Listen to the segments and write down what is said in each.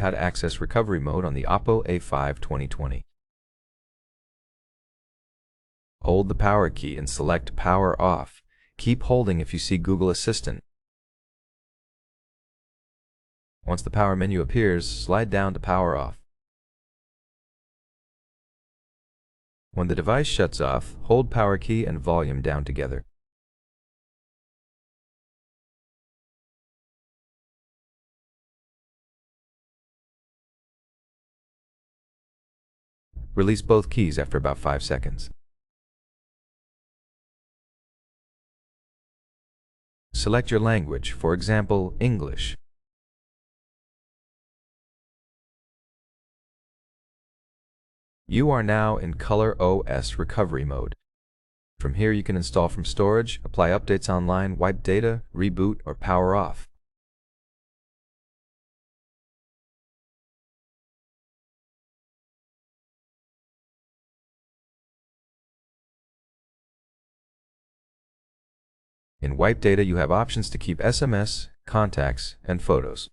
How to access recovery mode on the OPPO A5 2020. Hold the power key and select Power Off. Keep holding if you see Google Assistant. Once the power menu appears, slide down to Power Off. When the device shuts off, hold power key and volume down together. Release both keys after about 5 seconds. Select your language, for example, English. You are now in Color OS recovery mode. From here you can install from storage, apply updates online, wipe data, reboot, or power off. In wipe data you have options to keep SMS, contacts, and photos.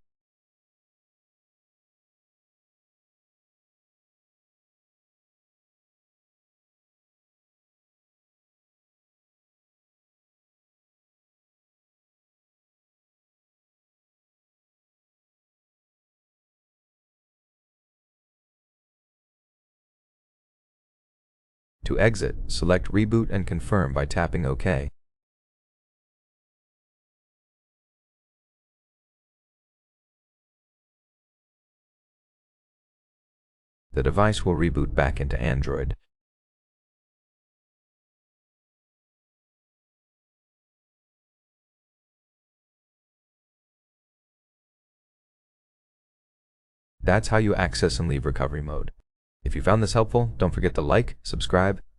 To exit, select Reboot and confirm by tapping OK. The device will reboot back into Android. That's how you access and leave recovery mode. If you found this helpful, don't forget to like, subscribe,